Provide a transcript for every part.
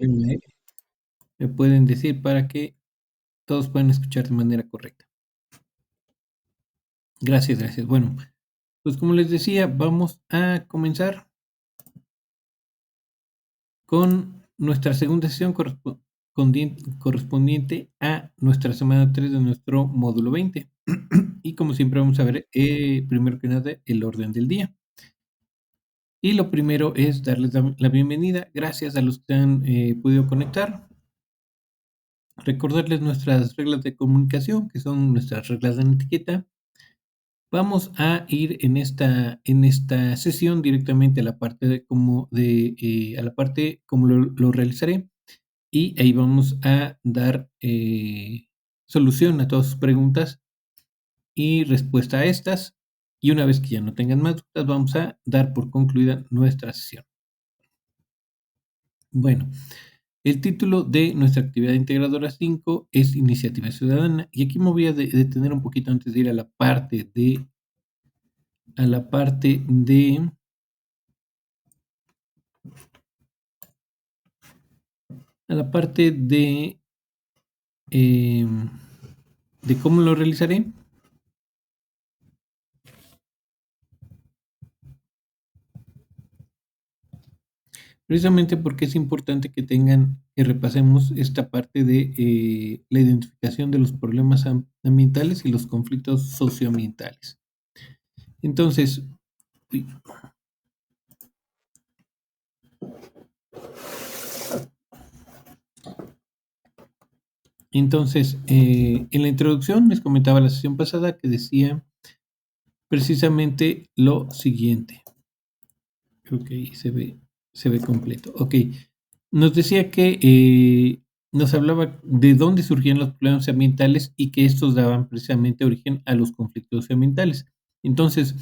me pueden decir para que todos puedan escuchar de manera correcta. Gracias, gracias. Bueno, pues como les decía, vamos a comenzar con nuestra segunda sesión correspondiente a nuestra semana 3 de nuestro módulo 20. Y como siempre vamos a ver, primero que nada, el orden del día. Y lo primero es darles la bienvenida. Gracias a los que han podido conectar. Recordarles nuestras reglas de comunicación, que son nuestras reglas de etiqueta. Vamos a ir en esta sesión directamente a la parte a la parte como lo realizaré, y ahí vamos a dar solución a todas sus preguntas y respuesta a estas. Y una vez que ya no tengan más dudas, vamos a dar por concluida nuestra sesión. Bueno, el título de nuestra actividad integradora 5 es Iniciativa Ciudadana, y aquí me voy a detener un poquito antes de ir a la parte de a la parte de a la parte de cómo lo realizaré. Precisamente porque es importante que repasemos esta parte de la identificación de los problemas ambientales y los conflictos socioambientales. Entonces, uy, en la introducción les comentaba la sesión pasada que decía precisamente lo siguiente. Creo que ahí se ve completo. Ok. Nos decía que nos hablaba de dónde surgían los problemas ambientales y que estos daban precisamente origen a los conflictos ambientales. Entonces,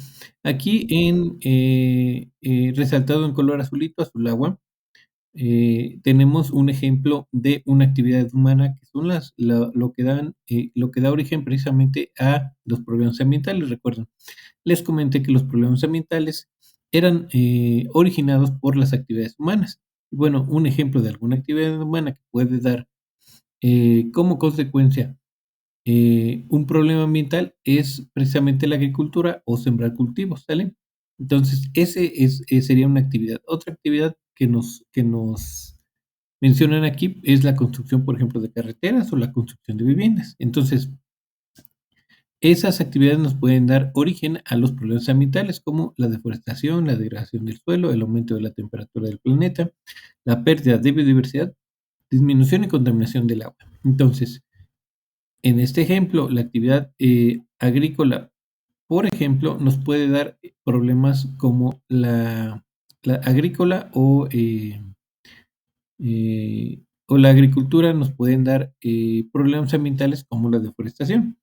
aquí resaltado en color azulito, azul agua, tenemos un ejemplo de una actividad humana que son lo que da origen precisamente a los problemas ambientales. Recuerden, les comenté que los problemas ambientales eran originados por las actividades humanas. Bueno, un ejemplo de alguna actividad humana que puede dar como consecuencia un problema ambiental es precisamente la agricultura o sembrar cultivos, ¿sale? Entonces, sería una actividad. Otra actividad que nos mencionan aquí es la construcción, por ejemplo, de carreteras o la construcción de viviendas. Entonces, esas actividades nos pueden dar origen a los problemas ambientales como la deforestación, la degradación del suelo, el aumento de la temperatura del planeta, la pérdida de biodiversidad, disminución y contaminación del agua. Entonces, en este ejemplo, la actividad agrícola, por ejemplo, nos puede dar problemas como la agrícola o la agricultura nos pueden dar problemas ambientales como la deforestación.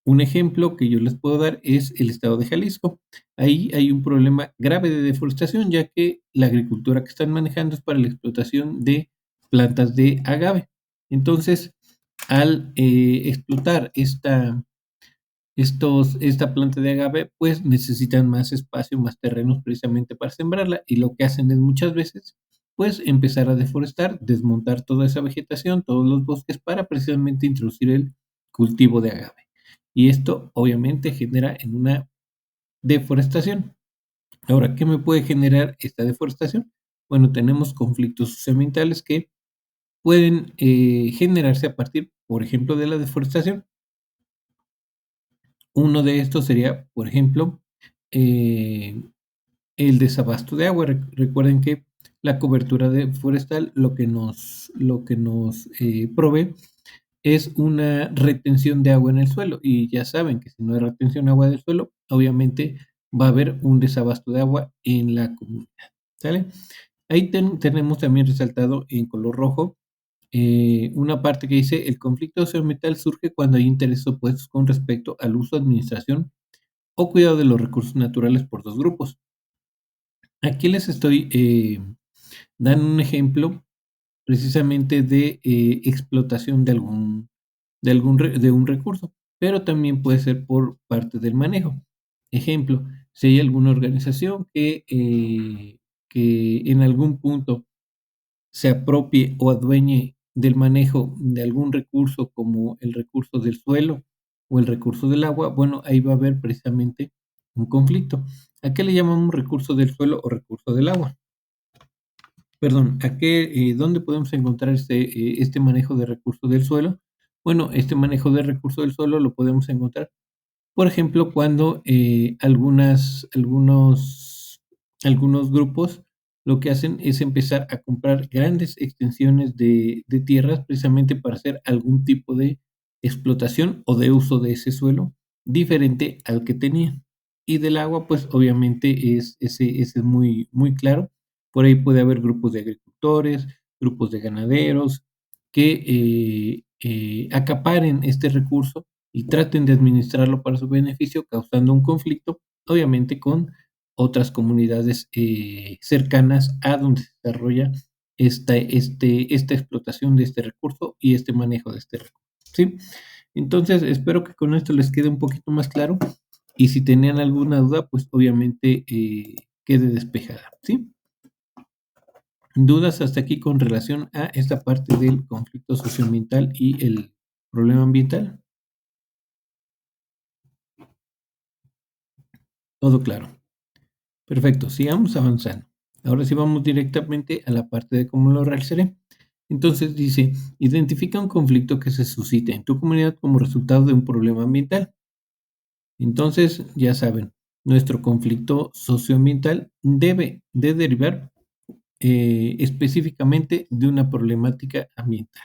Un ejemplo que yo les puedo dar es el estado de Jalisco. Ahí hay un problema grave de deforestación, ya que la agricultura que están manejando es para la explotación de plantas de agave. Entonces, al explotar esta planta de agave, pues necesitan más espacio, más terrenos precisamente para sembrarla, y lo que hacen es muchas veces, pues empezar a deforestar, desmontar toda esa vegetación, todos los bosques para precisamente introducir el cultivo de agave. Y esto obviamente genera en una deforestación. Ahora, ¿qué me puede generar esta deforestación? Bueno, tenemos conflictos socioambientales que pueden generarse a partir, por ejemplo, de la deforestación. Uno de estos sería, por ejemplo, eh, el desabasto de agua. Recuerden que la cobertura forestal lo que nos provee es una retención de agua en el suelo, y ya saben que si no hay retención de agua del suelo, obviamente va a haber un desabasto de agua en la comunidad, ¿sale? Ahí tenemos también resaltado en color rojo una parte que dice: el conflicto socioambiental surge cuando hay intereses opuestos con respecto al uso, administración o cuidado de los recursos naturales por dos grupos. Aquí les estoy dando un ejemplo precisamente de explotación de un recurso, pero también puede ser por parte del manejo. Ejemplo, si hay alguna organización que en algún punto se apropie o adueñe del manejo de algún recurso como el recurso del suelo o el recurso del agua, bueno, ahí va a haber precisamente un conflicto. ¿A qué le llamamos recurso del suelo o recurso del agua? Perdón, ¿dónde podemos encontrar este manejo de recurso del suelo? Bueno, este manejo de recurso del suelo lo podemos encontrar, por ejemplo, cuando algunos grupos lo que hacen es empezar a comprar grandes extensiones de tierras precisamente para hacer algún tipo de explotación o de uso de ese suelo diferente al que tenían. Y del agua, pues obviamente ese es muy, muy claro. Por ahí puede haber grupos de agricultores, grupos de ganaderos que acaparen este recurso y traten de administrarlo para su beneficio, causando un conflicto, obviamente, con otras comunidades cercanas a donde se desarrolla esta explotación de este recurso y este manejo de este recurso. ¿Sí? Entonces, espero que con esto les quede un poquito más claro y si tenían alguna duda, pues obviamente quede despejada. ¿Sí? ¿Dudas hasta aquí con relación a esta parte del conflicto socioambiental y el problema ambiental? Todo claro. Perfecto, sigamos avanzando. Ahora sí vamos directamente a la parte de cómo lo realizaré. Entonces dice, identifica un conflicto que se suscite en tu comunidad como resultado de un problema ambiental. Entonces, ya saben, nuestro conflicto socioambiental debe de derivar específicamente de una problemática ambiental.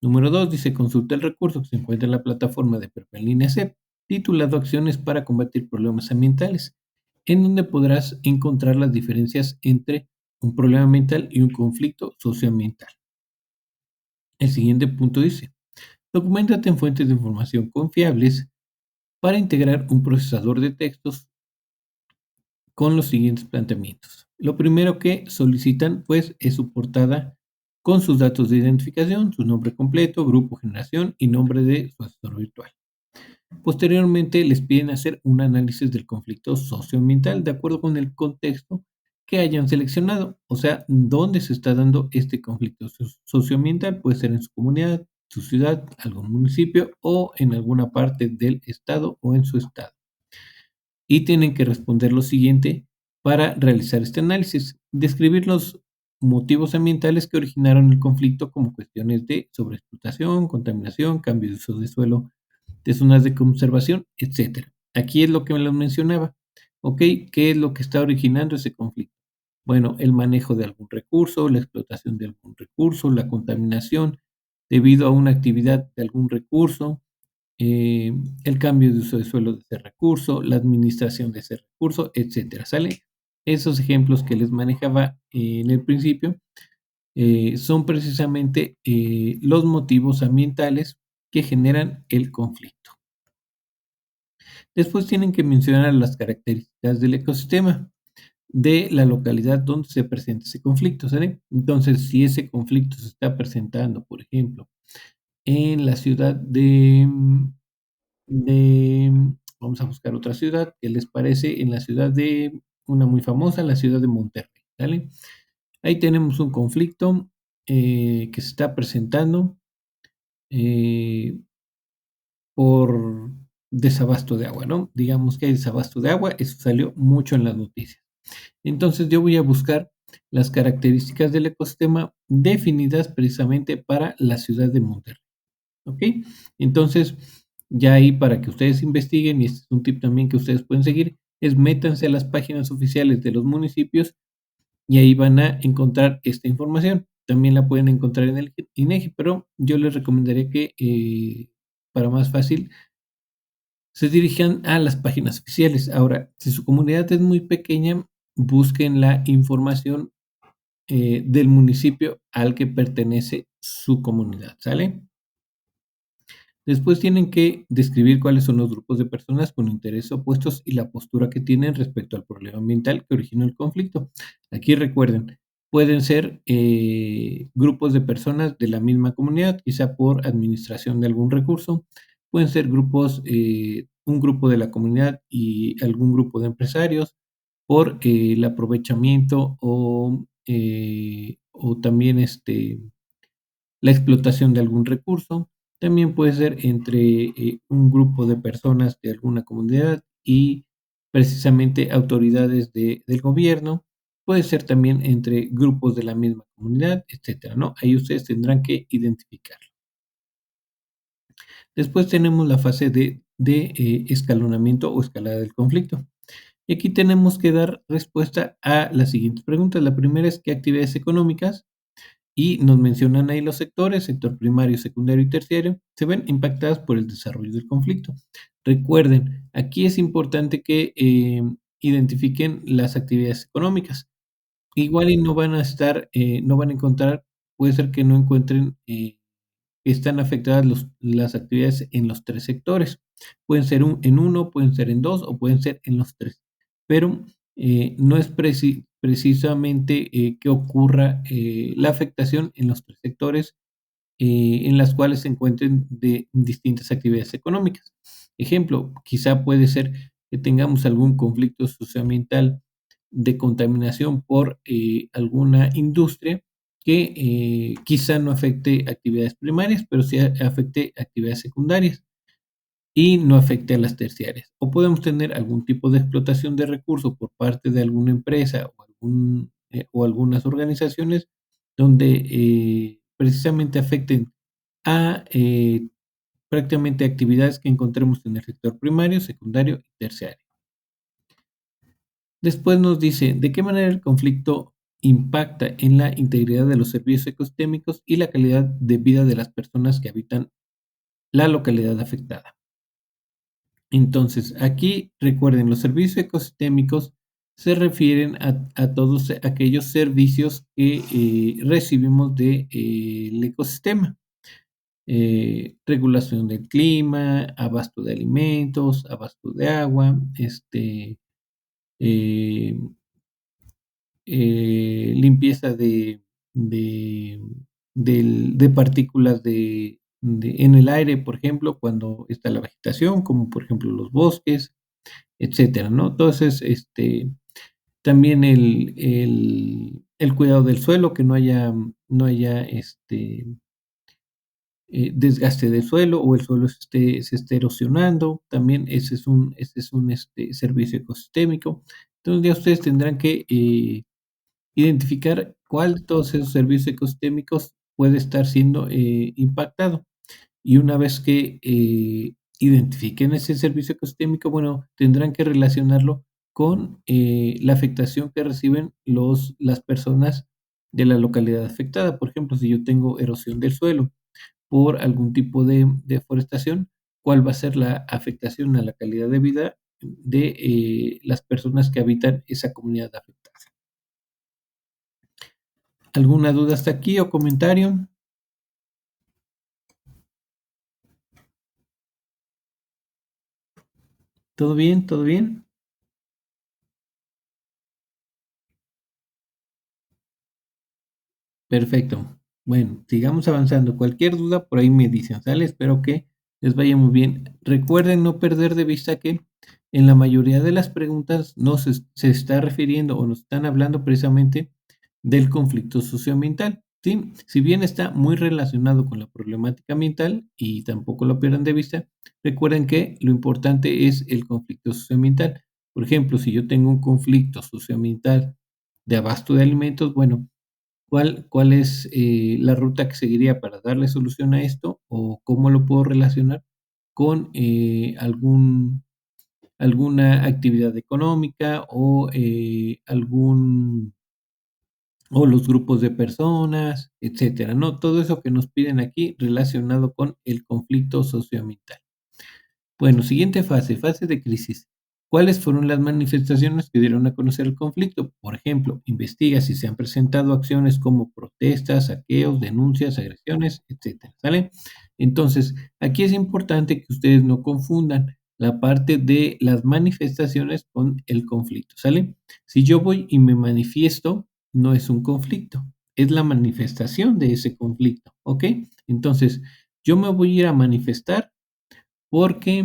Número 2 dice, consulta el recurso que se encuentra en la plataforma de Prepa en línea CEP, titulado Acciones para combatir problemas ambientales, en donde podrás encontrar las diferencias entre un problema ambiental y un conflicto socioambiental. El siguiente punto dice, documéntate en fuentes de información confiables para integrar un procesador de textos con los siguientes planteamientos. Lo primero que solicitan, pues, es su portada con sus datos de identificación, su nombre completo, grupo, generación y nombre de su asesor virtual. Posteriormente, les piden hacer un análisis del conflicto socioambiental de acuerdo con el contexto que hayan seleccionado, o sea, dónde se está dando este conflicto socioambiental, puede ser en su comunidad, su ciudad, algún municipio o en alguna parte del estado o en su estado y tienen que responder lo siguiente para realizar este análisis. Describir los motivos ambientales que originaron el conflicto como cuestiones de sobreexplotación, contaminación, cambio de uso de suelo, de zonas de conservación, etcétera. Aquí es lo que me lo mencionaba. ¿Ok? ¿Qué es lo que está originando ese conflicto? Bueno, el manejo de algún recurso, la explotación de algún recurso, la contaminación debido a una actividad de algún recurso, eh, el cambio de uso de suelo de ese recurso, la administración de ese recurso, etcétera, ¿sale? Esos ejemplos que les manejaba en el principio son precisamente los motivos ambientales que generan el conflicto. Después tienen que mencionar las características del ecosistema de la localidad donde se presenta ese conflicto, ¿sale? Entonces, si ese conflicto se está presentando, por ejemplo, en la ciudad de, vamos a buscar otra ciudad, ¿qué les parece? En la ciudad de, una muy famosa, la ciudad de Monterrey, ¿vale? Ahí tenemos un conflicto que se está presentando eh, por desabasto de agua, ¿no? Digamos que hay desabasto de agua, eso salió mucho en las noticias. Entonces yo voy a buscar las características del ecosistema definidas precisamente para la ciudad de Monterrey. ¿Ok? Entonces, ya ahí para que ustedes investiguen, y este es un tip también que ustedes pueden seguir, es métanse a las páginas oficiales de los municipios y ahí van a encontrar esta información. También la pueden encontrar en el INEGI, pero yo les recomendaría que para más fácil se dirijan a las páginas oficiales. Ahora, si su comunidad es muy pequeña, busquen la información del municipio al que pertenece su comunidad, ¿sale? Después tienen que describir cuáles son los grupos de personas con intereses opuestos y la postura que tienen respecto al problema ambiental que originó el conflicto. Aquí recuerden, pueden ser grupos de personas de la misma comunidad, quizá por administración de algún recurso. Pueden ser grupos, un grupo de la comunidad y algún grupo de empresarios por el aprovechamiento o también la explotación de algún recurso. También puede ser entre un grupo de personas de alguna comunidad y precisamente autoridades del gobierno. Puede ser también entre grupos de la misma comunidad, etcétera, ¿no? Ahí ustedes tendrán que identificar. Después tenemos la fase de escalonamiento o escalada del conflicto. Y aquí tenemos que dar respuesta a las siguientes preguntas. La primera es: ¿qué actividades económicas? Y nos mencionan ahí los sectores: sector primario, secundario y terciario, se ven impactadas por el desarrollo del conflicto. Recuerden, aquí es importante que identifiquen las actividades económicas. Igual y no van a estar, no van a encontrar, puede ser que no encuentren están afectadas las actividades en los 3 sectores. Pueden ser en uno, pueden ser en 2 o pueden ser en los 3. Pero, no es precisamente, que ocurra, la afectación en los 3 sectores, en las cuales se encuentren de distintas actividades económicas. Ejemplo, quizá puede ser que tengamos algún conflicto socioambiental de contaminación por alguna industria que quizá no afecte actividades primarias, pero sí afecte actividades secundarias y no afecte a las terciarias. O podemos tener algún tipo de explotación de recursos por parte de alguna empresa o algunas organizaciones donde precisamente afecten a prácticamente actividades que encontremos en el sector primario, secundario y terciario. Después nos dice de qué manera el conflicto impacta en la integridad de los servicios ecosistémicos y la calidad de vida de las personas que habitan la localidad afectada. Entonces, aquí recuerden, los servicios ecosistémicos se refieren a todos aquellos servicios que recibimos del ecosistema. Regulación del clima, abasto de alimentos, abasto de agua, eh, limpieza de, de partículas en el aire, por ejemplo, cuando está la vegetación, como por ejemplo los bosques, etcétera, ¿no? Entonces, también el cuidado del suelo, que no haya desgaste del suelo o el suelo se esté erosionando, también ese es un servicio ecosistémico. Entonces ya ustedes tendrán que identificar cuál de todos esos servicios ecosistémicos puede estar siendo impactado. Y una vez que identifiquen ese servicio ecosistémico, bueno, tendrán que relacionarlo con la afectación que reciben las personas de la localidad afectada. Por ejemplo, si yo tengo erosión del suelo por algún tipo de deforestación, ¿cuál va a ser la afectación a la calidad de vida de las personas que habitan esa comunidad afectada? ¿Alguna duda hasta aquí o comentario? ¿Todo bien? ¿Todo bien? Perfecto. Bueno, sigamos avanzando. Cualquier duda por ahí me dicen, ¿sale? Espero que les vaya muy bien. Recuerden no perder de vista que en la mayoría de las preguntas se está refiriendo o nos están hablando precisamente del conflicto socioambiental, ¿sí? Si bien está muy relacionado con la problemática ambiental y tampoco lo pierdan de vista, recuerden que lo importante es el conflicto socioambiental. Por ejemplo, si yo tengo un conflicto socioambiental de abasto de alimentos, bueno, ¿cuál es la ruta que seguiría para darle solución a esto o cómo lo puedo relacionar con alguna actividad económica o los grupos de personas, etcétera, ¿no? Todo eso que nos piden aquí relacionado con el conflicto socioambiental. Bueno, siguiente fase, fase de crisis. ¿Cuáles fueron las manifestaciones que dieron a conocer el conflicto? Por ejemplo, investiga si se han presentado acciones como protestas, saqueos, denuncias, agresiones, etcétera, ¿sale? Entonces, aquí es importante que ustedes no confundan la parte de las manifestaciones con el conflicto, ¿sale? Si yo voy y me manifiesto, no es un conflicto, es la manifestación de ese conflicto, ¿ok? Entonces, yo me voy a ir a manifestar porque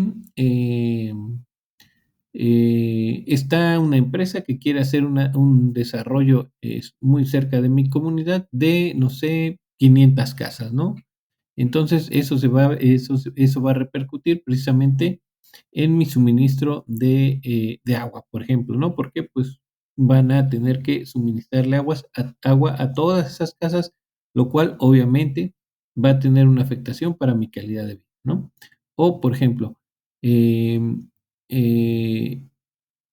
Está una empresa que quiere hacer un desarrollo muy cerca de mi comunidad de, no sé, 500 casas, ¿no? Entonces, eso va a repercutir precisamente en mi suministro de agua, por ejemplo, ¿no? Porque pues van a tener que suministrarle agua a todas esas casas, lo cual obviamente va a tener una afectación para mi calidad de vida, ¿no? O, por ejemplo, em, eh,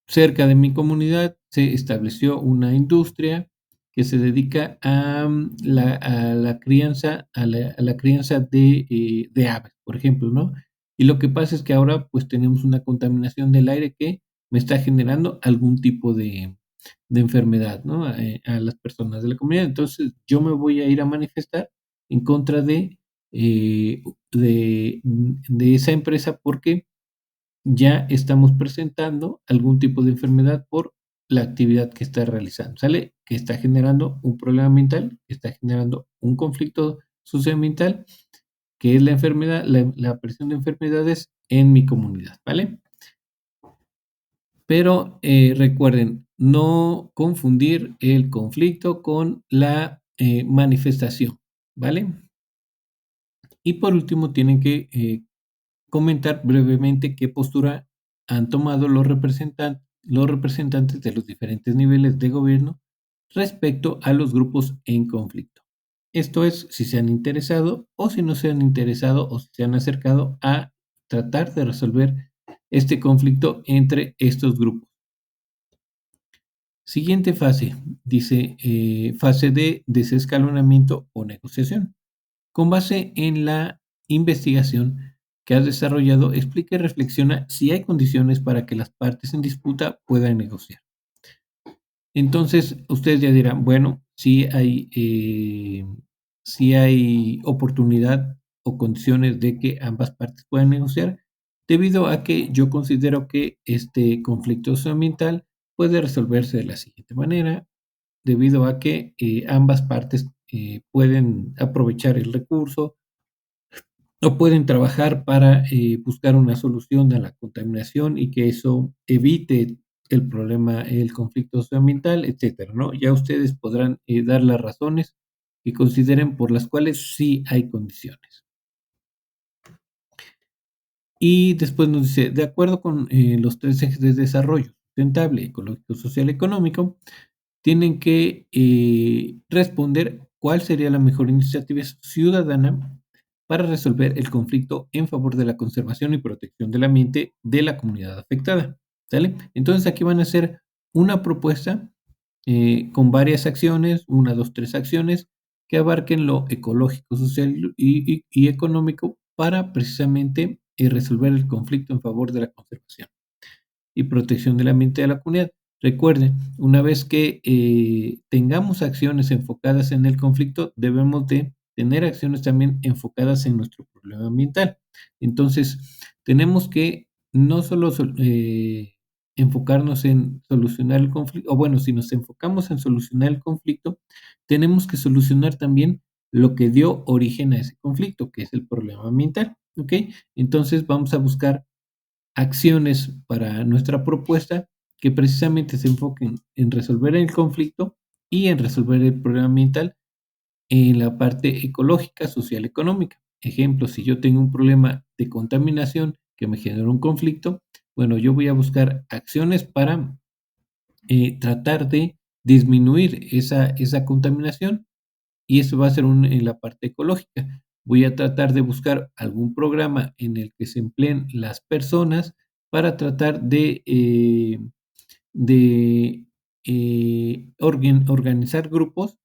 cerca de mi comunidad se estableció una industria que se dedica a la crianza, a la crianza de aves, por ejemplo, ¿no? Y lo que pasa es que ahora pues tenemos una contaminación del aire que me está generando algún tipo de enfermedad, ¿no? A las personas de la comunidad. Entonces yo me voy a ir a manifestar en contra de esa empresa porque ya estamos presentando algún tipo de enfermedad por la actividad que está realizando, ¿sale? Que está generando un problema ambiental, que está generando un conflicto socioambiental, que es la enfermedad, la aparición de enfermedades en mi comunidad, ¿vale? Pero recuerden, no confundir el conflicto con la manifestación, ¿vale? Y por último, tienen que comentar brevemente qué postura han tomado los representantes de los diferentes niveles de gobierno respecto a los grupos en conflicto. Esto es, si se han interesado o si no se han interesado o si se han acercado a tratar de resolver este conflicto entre estos grupos. Siguiente fase, dice fase de desescalonamiento o negociación. Con base en la investigación que has desarrollado, explica y reflexiona si hay condiciones para que las partes en disputa puedan negociar. Entonces, ustedes ya dirán, bueno, si hay oportunidad o condiciones de que ambas partes puedan negociar, debido a que yo considero que este conflicto socioambiental puede resolverse de la siguiente manera, debido a que ambas partes pueden aprovechar el recurso o pueden trabajar para buscar una solución a la contaminación y que eso evite el problema, el conflicto socioambiental, etcétera, ¿no? Ya ustedes podrán dar las razones que consideren por las cuales sí hay condiciones. Y después nos dice, de acuerdo con los tres ejes de desarrollo, sustentable, ecológico, social, económico, tienen que responder cuál sería la mejor iniciativa ciudadana para resolver el conflicto en favor de la conservación y protección del ambiente de la comunidad afectada. ¿Sale? Entonces aquí van a hacer una propuesta con varias acciones, una, dos, tres acciones que abarquen lo ecológico, social y económico para precisamente resolver el conflicto en favor de la conservación y protección del ambiente de la comunidad. Recuerden, una vez que tengamos acciones enfocadas en el conflicto, debemos de tener acciones también enfocadas en nuestro problema ambiental. Entonces, tenemos que no solo enfocarnos en solucionar el conflicto, o bueno, si nos enfocamos en solucionar el conflicto, tenemos que solucionar también lo que dio origen a ese conflicto, que es el problema ambiental. ¿Ok? Entonces, vamos a buscar acciones para nuestra propuesta que precisamente se enfoquen en resolver el conflicto y en resolver el problema ambiental en la parte ecológica, social, económica. Ejemplo, si yo tengo un problema de contaminación que me genera un conflicto, bueno, yo voy a buscar acciones para tratar de disminuir esa contaminación y eso va a ser en la parte ecológica. Voy a tratar de buscar algún programa en el que se empleen las personas para tratar de organizar grupos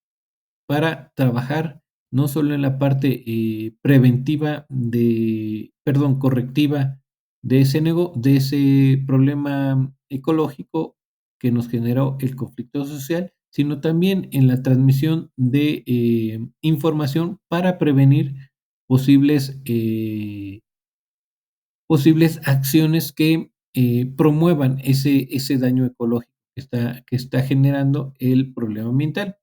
para trabajar no solo en la parte preventiva perdón, correctiva de ese problema ecológico que nos generó el conflicto social, sino también en la transmisión de información para prevenir posibles, posibles acciones que promuevan ese daño ecológico que está generando el problema ambiental.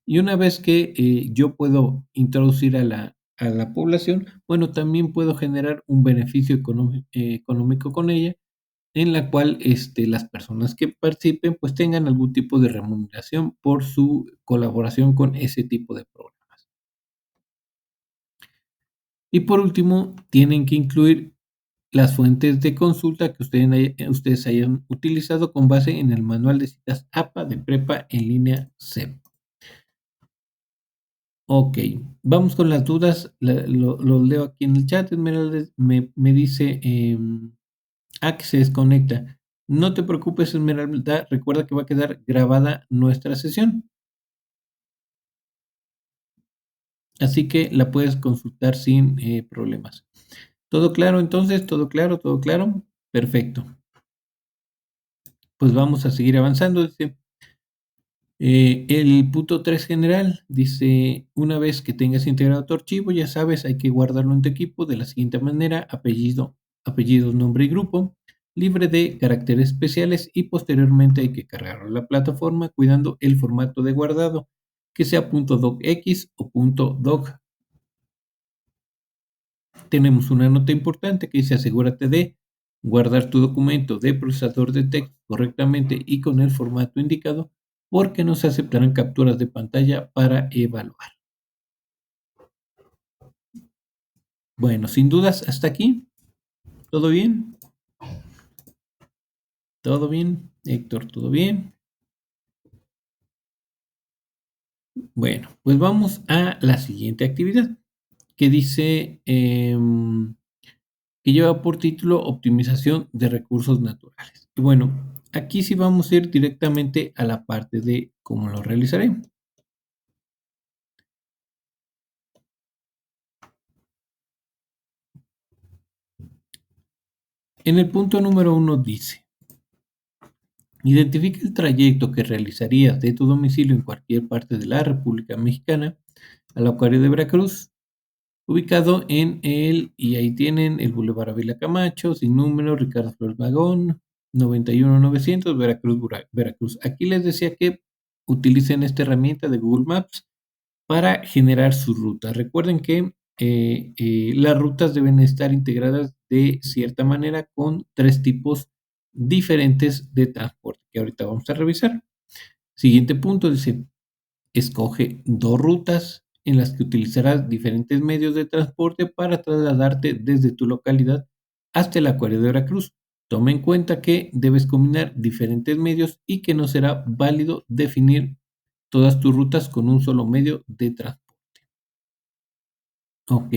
Y una vez que yo puedo introducir a la población, bueno, también puedo generar un beneficio económico con ella en la cual las personas que participen pues tengan algún tipo de remuneración por su colaboración con ese tipo de programas. Y por último, tienen que incluir las fuentes de consulta que ustedes hayan utilizado con base en el manual de citas APA de Prepa en línea CEP. Ok, vamos con las dudas. Lo leo aquí en el chat. Esmeralda me dice que se desconecta. No te preocupes, Esmeralda. Recuerda que va a quedar grabada nuestra sesión. Así que la puedes consultar sin problemas. ¿Todo claro entonces? ¿Todo claro? ¿Todo claro? Perfecto. Pues vamos a seguir avanzando. Dice, el punto 3 general dice, una vez que tengas integrado tu archivo, ya sabes, hay que guardarlo en tu equipo de la siguiente manera, apellidos, nombre y grupo, libre de caracteres especiales y posteriormente hay que cargarlo a la plataforma cuidando el formato de guardado, que sea .docx o .doc. Tenemos una nota importante que dice asegúrate de guardar tu documento de procesador de texto correctamente y con el formato indicado porque no se aceptarán capturas de pantalla para evaluar. Bueno, sin dudas, hasta aquí. ¿Todo bien? ¿Todo bien? Héctor, ¿todo bien? Bueno, pues vamos a la siguiente actividad que dice que lleva por título optimización de recursos naturales. Y bueno, aquí sí vamos a ir directamente a la parte de cómo lo realizaré. En el punto número 1 dice, identifica el trayecto que realizarías de tu domicilio en cualquier parte de la República Mexicana al acuario de Veracruz, ubicado y ahí tienen el Boulevard Ávila Camacho, sin número, Ricardo Flores Magón, 91900, Veracruz, Veracruz. Aquí les decía que utilicen esta herramienta de Google Maps para generar su ruta. Recuerden que las rutas deben estar integradas de cierta manera con 3 tipos diferentes de transporte que ahorita vamos a revisar. Siguiente punto dice, escoge 2 rutas en las que utilizarás diferentes medios de transporte para trasladarte desde tu localidad hasta el acuario de Veracruz. Toma en cuenta que debes combinar diferentes medios y que no será válido definir todas tus rutas con un solo medio de transporte. Ok,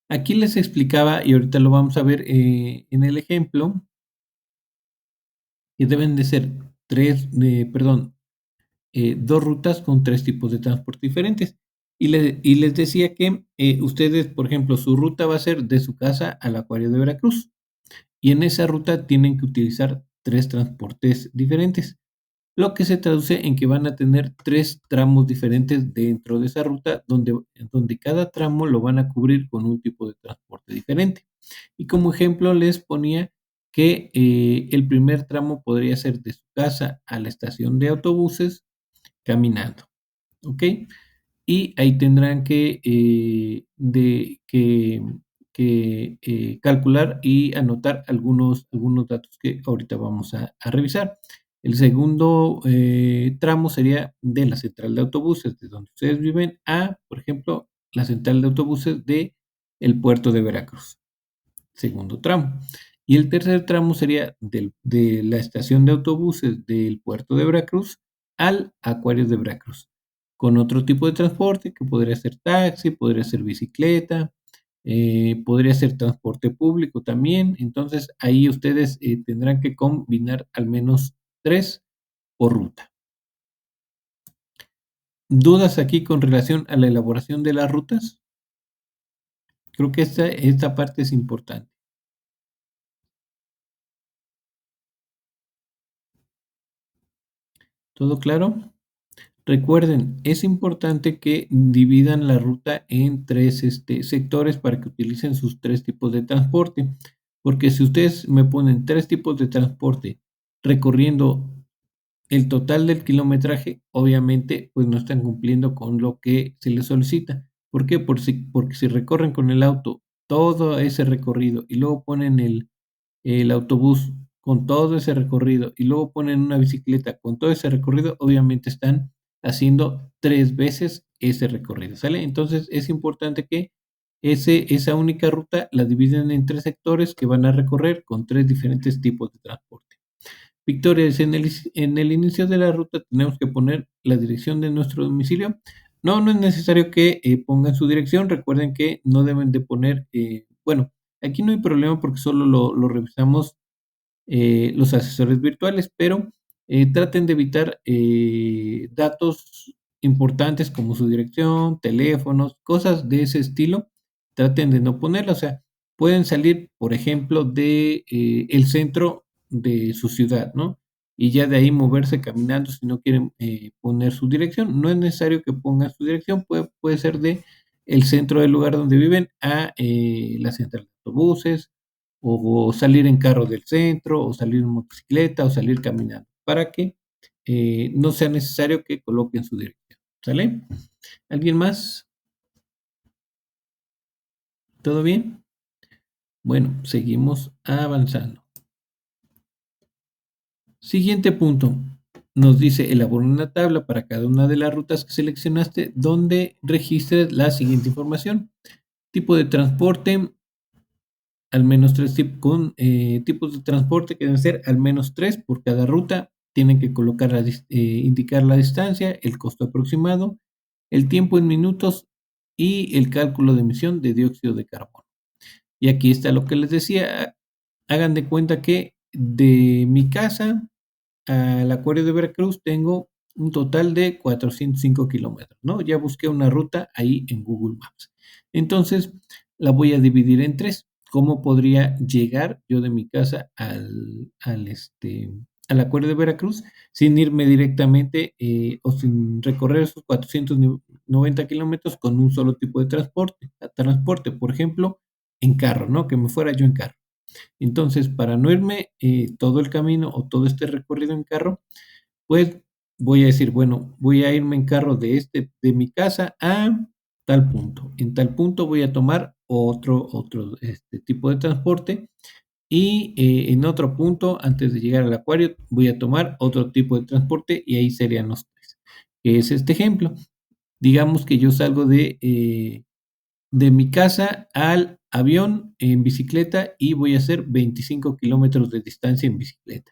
aquí les explicaba, y ahorita lo vamos a ver en el ejemplo, que deben de ser 2 rutas con 3 tipos de transporte diferentes. Y les decía que ustedes, por ejemplo, su ruta va a ser de su casa al acuario de Veracruz. Y en esa ruta tienen que utilizar 3 transportes diferentes, lo que se traduce en que van a tener 3 tramos diferentes dentro de esa ruta, donde cada tramo lo van a cubrir con un tipo de transporte diferente. Y como ejemplo les ponía que el primer tramo podría ser de su casa a la estación de autobuses caminando, ¿ok? Y ahí tendrán que calcular y anotar algunos datos que ahorita vamos a revisar. El segundo tramo sería de la central de autobuses, de donde ustedes viven, a, por ejemplo, la central de autobuses de el puerto de Veracruz. Segundo tramo. Y el tercer tramo sería de la estación de autobuses del puerto de Veracruz al acuario de Veracruz, con otro tipo de transporte que podría ser taxi, podría ser bicicleta, podría ser transporte público también. Entonces ahí ustedes tendrán que combinar al menos 3 por ruta. ¿Dudas aquí con relación a la elaboración de las rutas? Creo que esta parte es importante. ¿Todo claro? Recuerden, es importante que dividan la ruta en 3 sectores para que utilicen sus 3 tipos de transporte, porque si ustedes me ponen 3 tipos de transporte recorriendo el total del kilometraje, obviamente, pues no están cumpliendo con lo que se les solicita. ¿Por qué? Porque si recorren con el auto todo ese recorrido y luego ponen el autobús con todo ese recorrido y luego ponen una bicicleta con todo ese recorrido, obviamente están haciendo 3 veces ese recorrido, ¿sale? Entonces, es importante que esa única ruta la dividen en 3 sectores que van a recorrer con 3 diferentes tipos de transporte. Victoria, dice, en el inicio de la ruta tenemos que poner la dirección de nuestro domicilio. No, no es necesario que pongan su dirección. Recuerden que no deben de poner, bueno, aquí no hay problema porque solo lo revisamos los asesores virtuales, pero traten de evitar datos importantes como su dirección, teléfonos, cosas de ese estilo. Traten de no ponerla, o sea, pueden salir, por ejemplo, de el centro de su ciudad, ¿no? Y ya de ahí moverse caminando si no quieren poner su dirección. No es necesario que pongan su dirección, puede ser de el centro del lugar donde viven a la central de autobuses, o salir en carro del centro, o salir en motocicleta, o salir caminando, para que no sea necesario que coloquen su dirección. ¿Sale? ¿Alguien más? ¿Todo bien? Bueno, seguimos avanzando. Siguiente punto. Nos dice elabora una tabla para cada una de las rutas que seleccionaste donde registres la siguiente información. Tipo de transporte, al menos tres tipos de transporte que deben ser al menos tres por cada ruta. Tienen que colocar indicar la distancia, el costo aproximado, el tiempo en minutos y el cálculo de emisión de dióxido de carbono. Y aquí está lo que les decía. Hagan de cuenta que de mi casa al acuario de Veracruz tengo un total de 405 kilómetros, ¿no? Ya busqué una ruta ahí en Google Maps. Entonces, la voy a dividir en tres. ¿Cómo podría llegar yo de mi casa al acuario de Veracruz sin irme directamente o sin recorrer esos 490 kilómetros con un solo tipo de transporte? Transporte, por ejemplo, en carro, ¿no? Que me fuera yo en carro. Entonces, para no irme todo el camino o todo este recorrido en carro, pues voy a decir, bueno, voy a irme en carro de mi casa a tal punto. En tal punto voy a tomar otro tipo de transporte y en otro punto, antes de llegar al acuario, voy a tomar otro tipo de transporte y ahí serían los tres. Es este ejemplo. Digamos que yo salgo de mi casa al avión en bicicleta y voy a hacer 25 kilómetros de distancia en bicicleta.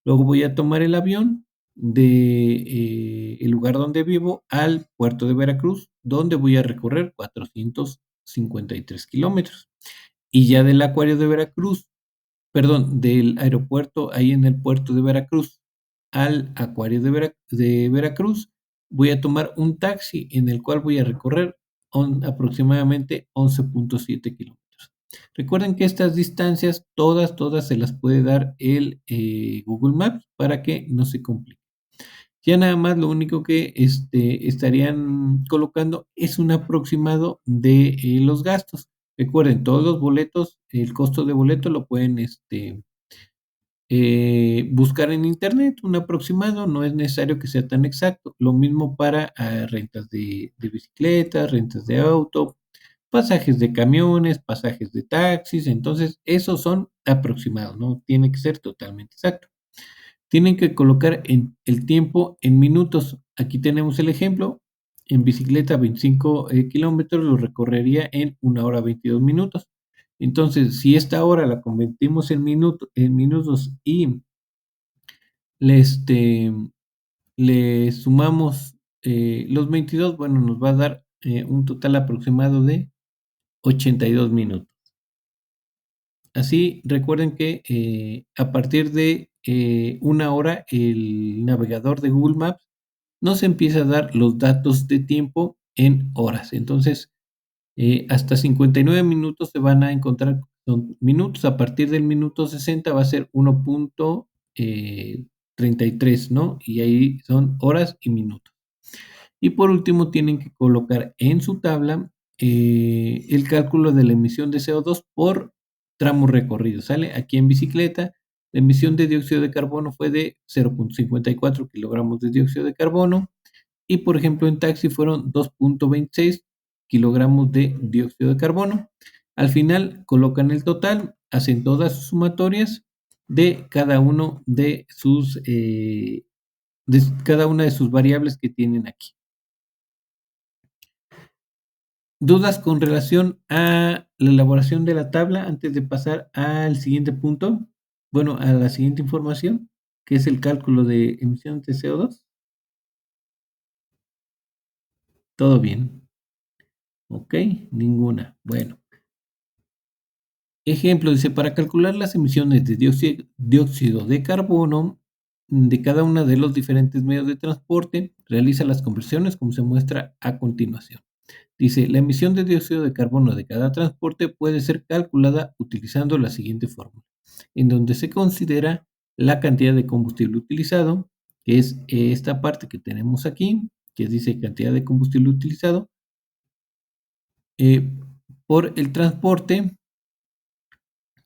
Luego voy a tomar el avión de el lugar donde vivo al puerto de Veracruz, donde voy a recorrer 453 kilómetros. Y ya del acuario de Veracruz, perdón, del aeropuerto ahí en el puerto de Veracruz al acuario de Veracruz, voy a tomar un taxi en el cual voy a recorrer aproximadamente 11.7 kilómetros. Recuerden que estas distancias, todas se las puede dar el Google Maps para que no se complique. Ya nada más lo único que estarían colocando es un aproximado de los gastos. Recuerden, todos los boletos, el costo de boleto lo pueden buscar en internet, un aproximado, no es necesario que sea tan exacto. Lo mismo para rentas de bicicletas, rentas de auto, pasajes de camiones, pasajes de taxis. Entonces, esos son aproximados, no tiene que ser totalmente exacto. Tienen que colocar el tiempo en minutos. Aquí tenemos el ejemplo. En bicicleta 25 kilómetros lo recorrería en 1 hora 22 minutos. Entonces, si esta hora la convertimos en minutos y le, le sumamos los 22, bueno, nos va a dar un total aproximado de 82 minutos. Así, recuerden que a partir de 1 hora, el navegador de Google Maps nos empieza a dar los datos de tiempo en horas. Entonces, hasta 59 minutos se van a encontrar, son minutos. A partir del minuto 60 va a ser 1.33, ¿no? Y ahí son horas y minutos. Y por último, tienen que colocar en su tabla el cálculo de la emisión de CO2 por tramo recorrido, ¿sale? Aquí en bicicleta, la emisión de dióxido de carbono fue de 0.54 kilogramos de dióxido de carbono y, por ejemplo, en taxi fueron 2.26 kilogramos de dióxido de carbono. Al final colocan el total, hacen todas sus sumatorias de cada uno de cada una de sus variables que tienen aquí. ¿Dudas con relación a la elaboración de la tabla antes de pasar al siguiente punto? Bueno, a la siguiente información, que es el cálculo de emisiones de CO2. ¿Todo bien? Ok, ninguna. Bueno, ejemplo, dice, para calcular las emisiones de dióxido de carbono de cada uno de los diferentes medios de transporte, realiza las conversiones como se muestra a continuación. Dice, la emisión de dióxido de carbono de cada transporte puede ser calculada utilizando la siguiente fórmula, en donde se considera la cantidad de combustible utilizado, que es esta parte que tenemos aquí, que dice cantidad de combustible utilizado, eh, por el transporte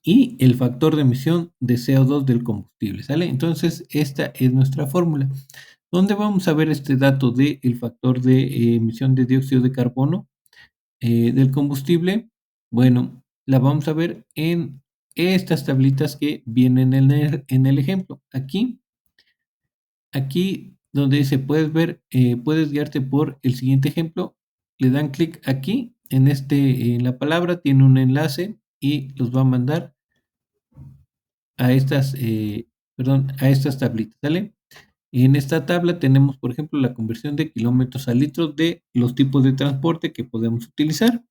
y el factor de emisión de CO2 del combustible, ¿sale? Entonces, esta es nuestra fórmula. ¿Dónde vamos a ver este dato del factor de emisión de dióxido de carbono del combustible? Bueno, la vamos a ver en estas tablitas que vienen en el ejemplo. Aquí donde dice puedes ver, puedes guiarte por el siguiente ejemplo, le dan clic aquí, en la palabra tiene un enlace y los va a mandar a a estas tablitas, ¿sale? En esta tabla tenemos, por ejemplo, la conversión de kilómetros a litros de los tipos de transporte que podemos utilizar.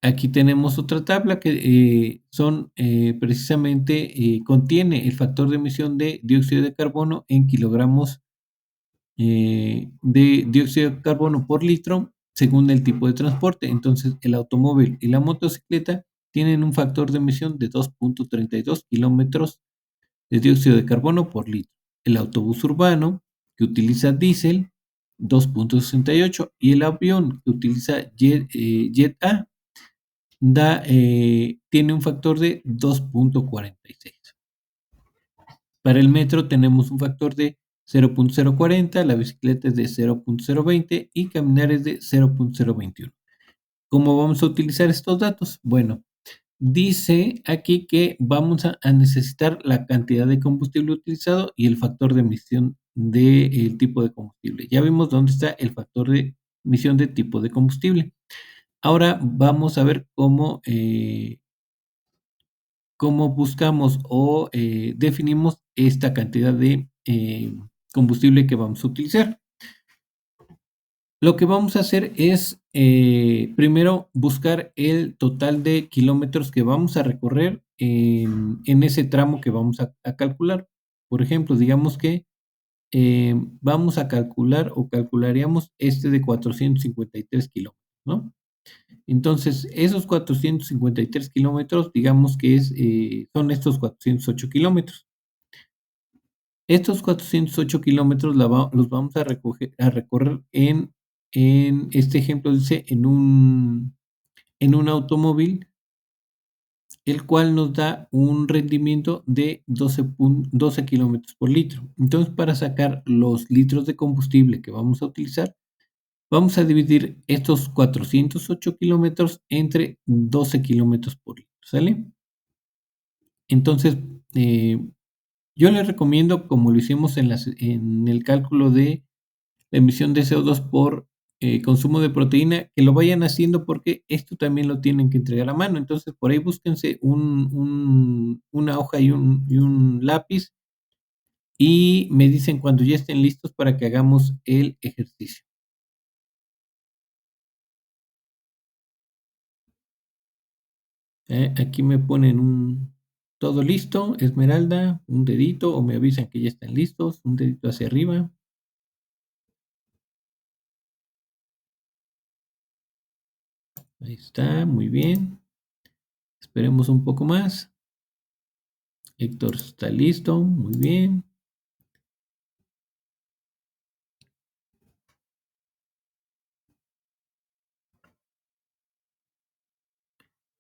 Aquí tenemos otra tabla que precisamente contiene el factor de emisión de dióxido de carbono en kilogramos de dióxido de carbono por litro según el tipo de transporte. Entonces, el automóvil y la motocicleta tienen un factor de emisión de 2.32 kilómetros de dióxido de carbono por litro. El autobús urbano que utiliza diésel 2.68 y el avión que utiliza Jet A tiene un factor de 2.46. Para el metro tenemos un factor de 0.040, la bicicleta es de 0.020 y caminar es de 0.021. ¿Cómo vamos a utilizar estos datos? Bueno, dice aquí que vamos a necesitar la cantidad de combustible utilizado y el factor de emisión del tipo de combustible. Ya vimos dónde está el factor de emisión de tipo de combustible. Ahora vamos a ver cómo buscamos o definimos esta cantidad de combustible que vamos a utilizar. Lo que vamos a hacer es primero buscar el total de kilómetros que vamos a recorrer en ese tramo que vamos a calcular. Por ejemplo, digamos que vamos a calcular o calcularíamos este de 453 kilómetros, ¿no? Entonces, esos 453 kilómetros, digamos que son estos 408 kilómetros. Estos 408 kilómetros los vamos a recorrer en este ejemplo, dice, en un automóvil, el cual nos da un rendimiento de 12 kilómetros por litro. Entonces, para sacar los litros de combustible que vamos a utilizar, vamos a dividir estos 408 kilómetros entre 12 kilómetros por litro, ¿sale? Entonces, yo les recomiendo, como lo hicimos en el cálculo de la emisión de CO2 por consumo de proteína, que lo vayan haciendo porque esto también lo tienen que entregar a mano. Entonces, por ahí búsquense una hoja y un lápiz y me dicen cuando ya estén listos para que hagamos el ejercicio. Aquí me ponen todo listo, Esmeralda, un dedito, o me avisan que ya están listos, un dedito hacia arriba. Ahí está, muy bien. Esperemos un poco más. Héctor está listo, muy bien.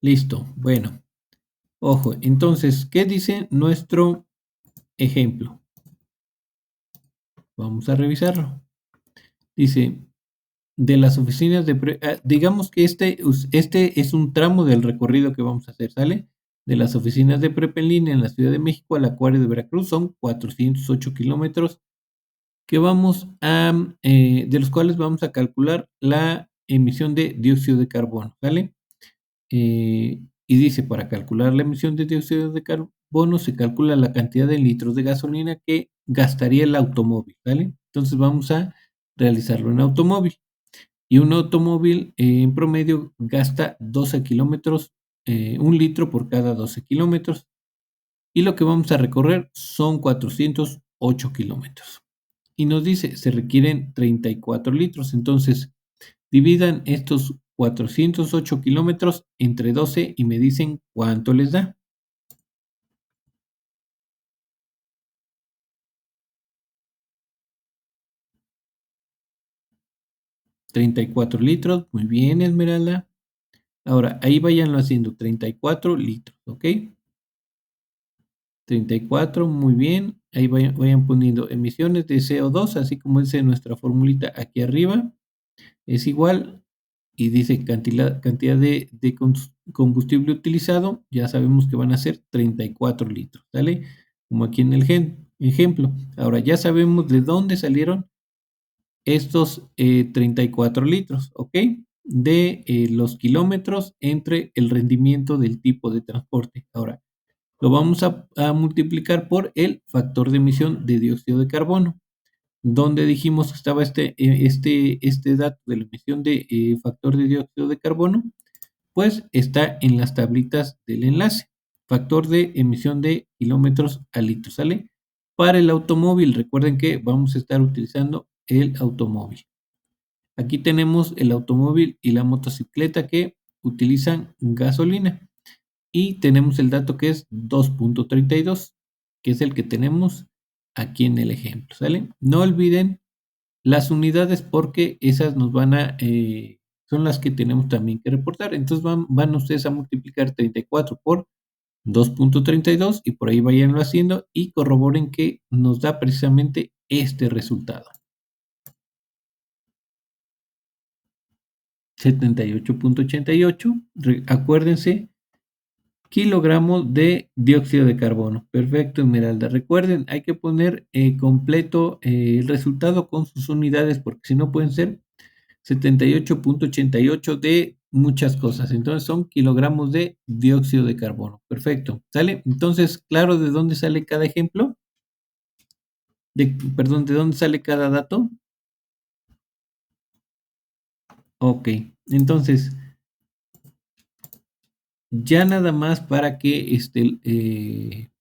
Listo, bueno. Ojo, entonces, ¿qué dice nuestro ejemplo? Vamos a revisarlo. Dice, de las oficinas digamos que este es un tramo del recorrido que vamos a hacer, ¿sale? de las oficinas de prepa en línea en la Ciudad de México al acuario de Veracruz son 408 kilómetros que vamos a, de los cuales vamos a calcular la emisión de dióxido de carbono, ¿vale? Y dice, para calcular la emisión de dióxido de carbono se calcula la cantidad de litros de gasolina que gastaría el automóvil, ¿vale? Entonces vamos a realizarlo en automóvil. Y un automóvil en promedio gasta 12 kilómetros, 1 litro por cada 12 kilómetros. Y lo que vamos a recorrer son 408 kilómetros. Y nos dice, se requieren 34 litros. Entonces, dividan estos 408 kilómetros entre 12 y me dicen cuánto les da. 34 litros. Muy bien, Esmeralda. Ahora, ahí váyanlo haciendo. 34 litros, ¿ok? 34, muy bien. Ahí vayan poniendo emisiones de CO2, así como dice nuestra formulita aquí arriba. Es igual y dice cantidad de combustible utilizado. Ya sabemos que van a ser 34 litros, ¿sale? Como aquí en el ejemplo. Ahora ya sabemos de dónde salieron estos 34 litros, ¿ok? De los kilómetros entre el rendimiento del tipo de transporte. Ahora, lo vamos a multiplicar por el factor de emisión de dióxido de carbono. Donde dijimos que estaba este dato de la emisión de factor de dióxido de carbono, pues está en las tablitas del enlace. Factor de emisión de kilómetros a litro, ¿sale? Para el automóvil, recuerden que vamos a estar utilizando el automóvil. Aquí tenemos el automóvil y la motocicleta que utilizan gasolina. Y tenemos el dato que es 2.32, que es el que tenemos aquí en el ejemplo, ¿sale? No olviden las unidades porque esas nos van a, son las que tenemos también que reportar. Entonces van ustedes a multiplicar 34 por 2.32 y por ahí vayanlo haciendo y corroboren que nos da precisamente este resultado. 78.88. Acuérdense, kilogramos de dióxido de carbono. Perfecto, Esmeralda. Recuerden, hay que poner completo el resultado con sus unidades porque si no pueden ser 78.88 de muchas cosas. Entonces son kilogramos de dióxido de carbono. Perfecto. ¿Sale? Entonces, claro, ¿de dónde sale cada ejemplo? Perdón, ¿de dónde sale cada dato? Ok. Entonces, ya nada más para que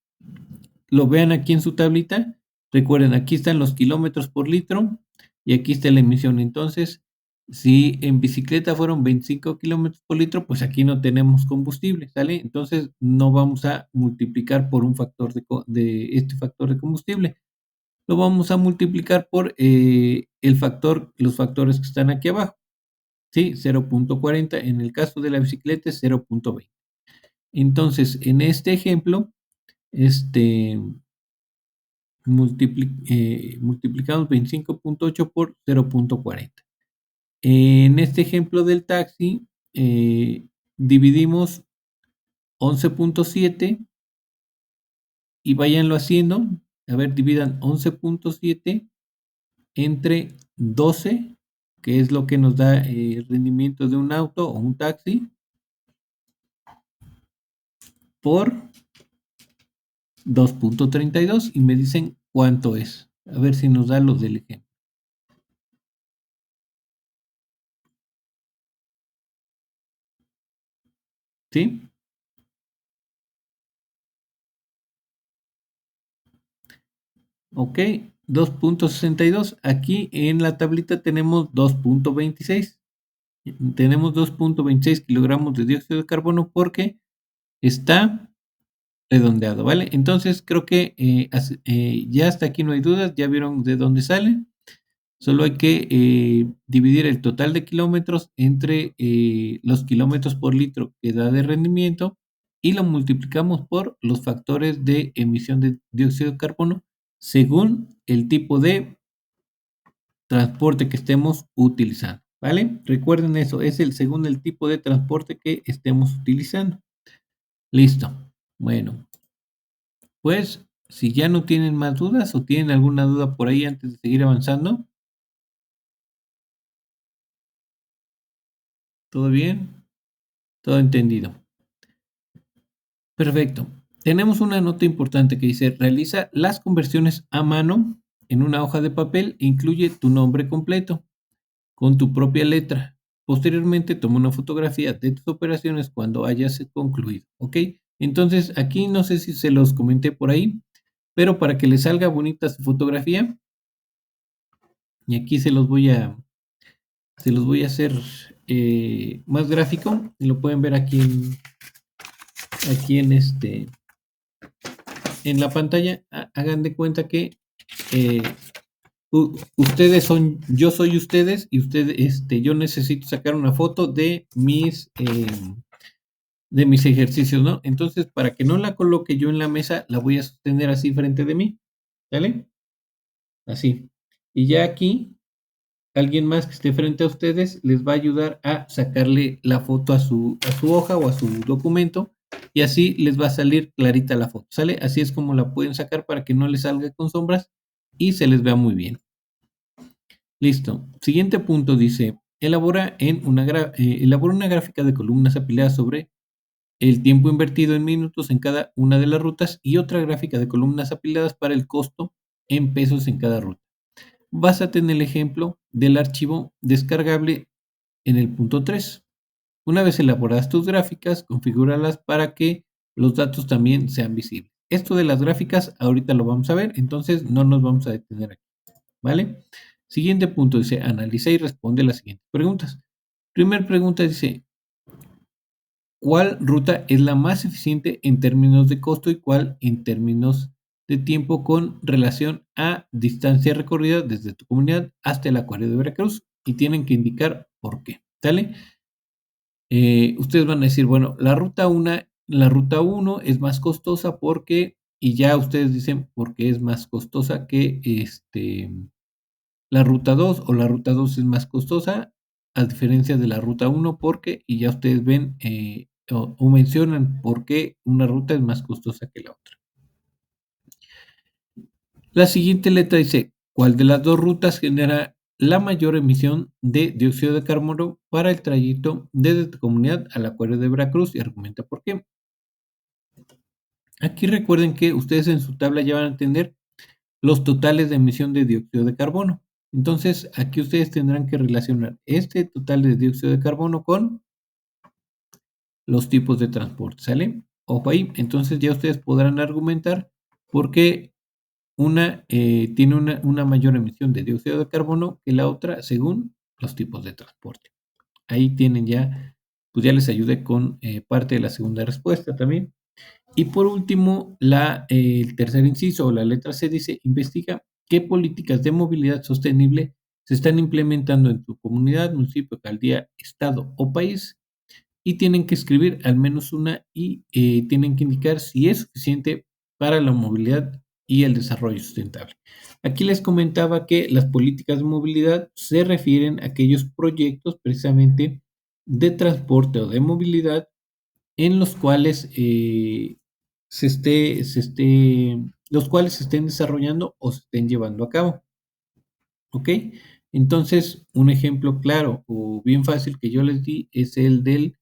lo vean aquí en su tablita. Recuerden, aquí están los kilómetros por litro y aquí está la emisión. Entonces, si en bicicleta fueron 25 kilómetros por litro, pues aquí no tenemos combustible, ¿sale? Entonces, no vamos a multiplicar por un factor de este factor de combustible. Lo vamos a multiplicar por los factores que están aquí abajo, ¿sí? 0.40. En el caso de la bicicleta es 0.20. Entonces, en este ejemplo, este multiplicamos 25.8 por 0.40. En este ejemplo del taxi, dividimos 11.7 y váyanlo haciendo. A ver, dividan 11.7 entre 12, que es lo que nos da el rendimiento de un auto o un taxi, por 2.32 y me dicen cuánto es. A ver si nos da lo del ejemplo. ¿Sí? Ok, 2.62. Aquí en la tablita tenemos 2.26. Tenemos 2.26 kilogramos de dióxido de carbono porque está redondeado, ¿vale? Entonces creo que ya hasta aquí no hay dudas, ya vieron de dónde sale. Solo hay que dividir el total de kilómetros entre los kilómetros por litro que da de rendimiento y lo multiplicamos por los factores de emisión de dióxido de carbono según el tipo de transporte que estemos utilizando, ¿vale? Recuerden eso, es según el tipo de transporte que estemos utilizando. Listo. Bueno, pues si ya no tienen más dudas o tienen alguna duda por ahí antes de seguir avanzando, ¿todo bien? Todo entendido. Perfecto. Tenemos una nota importante que dice, realiza las conversiones a mano en una hoja de papel e incluye tu nombre completo con tu propia letra. Posteriormente, toma una fotografía de tus operaciones cuando hayas concluido, ¿ok? Entonces, aquí no sé si se los comenté por ahí, pero para que les salga bonita su fotografía, y aquí se los voy a hacer más gráfico, y lo pueden ver aquí en la pantalla. Hagan de cuenta que eh, ustedes son, yo soy ustedes, y yo necesito sacar una foto de mis ejercicios, ¿no? Entonces, para que no la coloque yo en la mesa, la voy a sostener así frente de mí, ¿sale? Así. Y ya aquí, alguien más que esté frente a ustedes les va a ayudar a sacarle la foto a su hoja o a su documento, y así les va a salir clarita la foto, ¿sale? Así es como la pueden sacar para que no les salga con sombras y se les vea muy bien. Listo. Siguiente punto dice, elabora una gráfica de columnas apiladas sobre el tiempo invertido en minutos en cada una de las rutas y otra gráfica de columnas apiladas para el costo en pesos en cada ruta. Básate en el ejemplo del archivo descargable en el punto 3. Una vez elaboradas tus gráficas, configúralas para que los datos también sean visibles. Esto de las gráficas ahorita lo vamos a ver, entonces no nos vamos a detener aquí, ¿vale? Siguiente punto dice, analiza y responde las siguientes preguntas. Primera pregunta dice, ¿cuál ruta es la más eficiente en términos de costo y cuál en términos de tiempo con relación a distancia recorrida desde tu comunidad hasta el acuario de Veracruz? Y tienen que indicar por qué, ¿sale? Ustedes van a decir, bueno, la ruta uno es más costosa porque, y ya ustedes dicen por qué es más costosa que la ruta 2, o la ruta 2 es más costosa a diferencia de la ruta uno porque, y ya ustedes ven o mencionan por qué una ruta es más costosa que la otra. La siguiente letra dice, ¿cuál de las dos rutas genera la mayor emisión de dióxido de carbono para el trayecto desde tu comunidad al acuario de Veracruz? Y argumenta por qué. Aquí recuerden que ustedes en su tabla ya van a tener los totales de emisión de dióxido de carbono. Entonces, aquí ustedes tendrán que relacionar este total de dióxido de carbono con los tipos de transporte, ¿sale? Ojo ahí, entonces ya ustedes podrán argumentar por qué una tiene una mayor emisión de dióxido de carbono que la otra según los tipos de transporte. Ahí tienen ya, pues ya les ayudé con parte de la segunda respuesta también. Y por último, el tercer inciso o la letra C dice, investiga qué políticas de movilidad sostenible se están implementando en tu comunidad, municipio, alcaldía, estado o país, y tienen que escribir al menos una y tienen que indicar si es suficiente para la movilidad y el desarrollo sustentable. Aquí les comentaba que las políticas de movilidad se refieren a aquellos proyectos precisamente de transporte o de movilidad en los cuales los cuales se estén desarrollando o se estén llevando a cabo. ¿Ok? Entonces, un ejemplo claro o bien fácil que yo les di es el del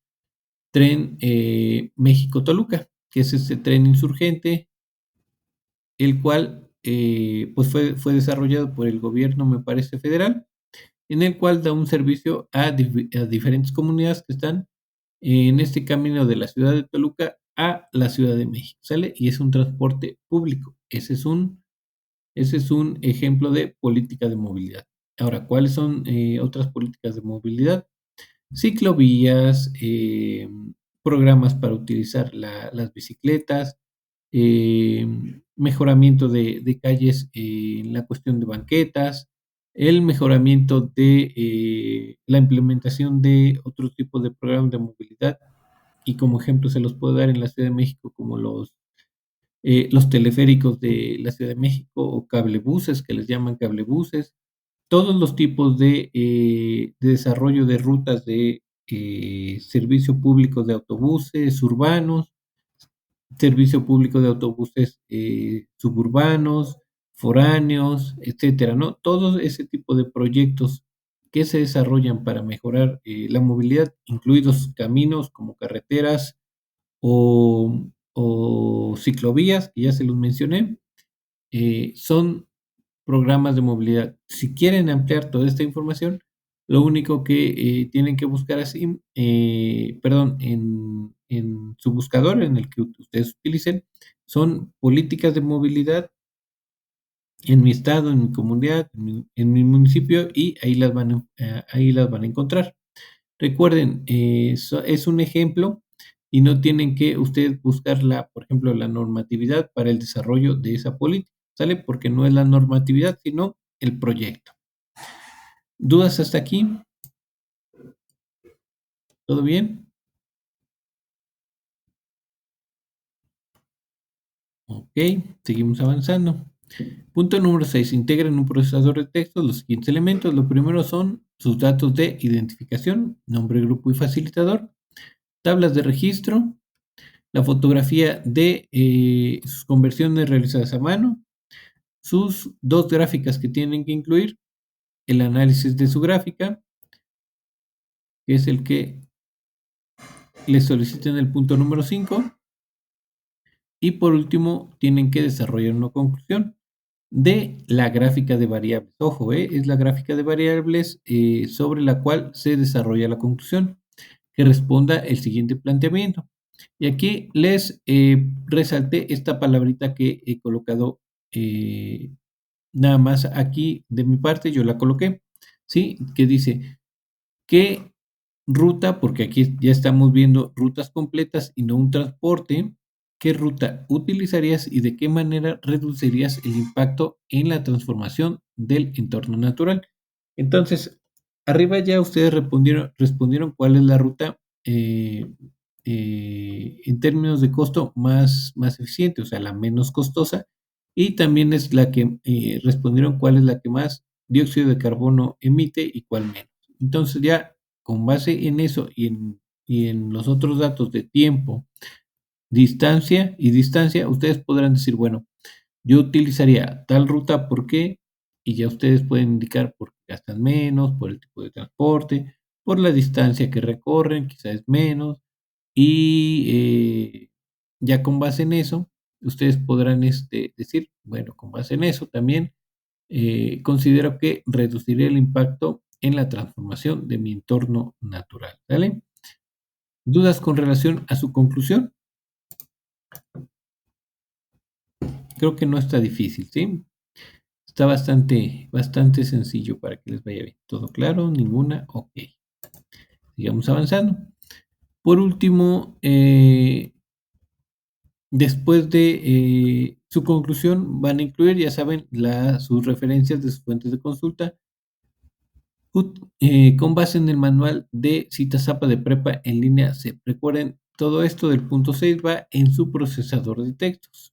tren México-Toluca, que es este tren insurgente, el cual pues fue desarrollado por el gobierno, me parece, federal, en el cual da un servicio a diferentes comunidades que están en este camino de la ciudad de Toluca a la Ciudad de México, ¿sale? Y es un transporte público. Ese es un ejemplo de política de movilidad. Ahora, ¿cuáles son otras políticas de movilidad? Ciclovías, programas para utilizar las bicicletas, eh, mejoramiento de calles en la cuestión de banquetas, el mejoramiento de la implementación de otro tipo de programas de movilidad, y como ejemplo se los puedo dar en la Ciudad de México como los teleféricos de la Ciudad de México o cablebuses, que les llaman cablebuses, todos los tipos de desarrollo de rutas de servicio público de autobuses urbanos, servicio público de autobuses suburbanos, foráneos, etcétera, ¿no? Todo ese tipo de proyectos que se desarrollan para mejorar la movilidad, incluidos caminos como carreteras o ciclovías, que ya se los mencioné, son programas de movilidad. Si quieren ampliar toda esta información, lo único que tienen que buscar así, perdón, en su buscador, en el que ustedes utilicen, son políticas de movilidad en mi estado, en mi comunidad, en mi municipio, y ahí las van a encontrar. Recuerden, es un ejemplo y no tienen que ustedes buscar por ejemplo, la normatividad para el desarrollo de esa política, ¿sale? Porque no es la normatividad, sino el proyecto. ¿Dudas hasta aquí? ¿Todo bien? Ok, seguimos avanzando. Punto número 6. Integra en un procesador de texto los siguientes elementos. Lo primero son sus datos de identificación, nombre, grupo y facilitador, tablas de registro, la fotografía de sus conversiones realizadas a mano, sus dos gráficas que tienen que incluir, el análisis de su gráfica, que es el que les solicita en el punto número 5, y por último tienen que desarrollar una conclusión de la gráfica de variables. Ojo, es la gráfica de variables sobre la cual se desarrolla la conclusión, que responda el siguiente planteamiento. Y aquí les resalté esta palabrita que he colocado nada más aquí de mi parte, yo la coloqué, ¿sí? Que dice, ¿qué ruta? Porque aquí ya estamos viendo rutas completas y no un transporte. ¿Qué ruta utilizarías y de qué manera reducirías el impacto en la transformación del entorno natural? Entonces, arriba ya ustedes respondieron cuál es la ruta en términos de costo más eficiente, o sea, la menos costosa, y también es la que respondieron cuál es la que más dióxido de carbono emite y cuál menos. Entonces ya con base en eso y en los otros datos de tiempo, distancia, ustedes podrán decir, bueno, yo utilizaría tal ruta, ¿por qué? Y ya ustedes pueden indicar por qué gastan menos, por el tipo de transporte, por la distancia que recorren, quizás es menos, y ya con base en eso, ustedes podrán decir, bueno, con base en eso también considero que reduciré el impacto en la transformación de mi entorno natural. ¿Vale? ¿Dudas con relación a su conclusión? Creo que no está difícil, ¿sí? Está bastante sencillo para que les vaya bien. ¿Todo claro? ¿Ninguna? Ok. Sigamos avanzando. Por último, después de su conclusión, van a incluir, ya saben, sus referencias de sus fuentes de consulta, con base en el manual de cita Zapa de Prepa en línea CEP. Recuerden, todo esto del punto 6 va en su procesador de textos.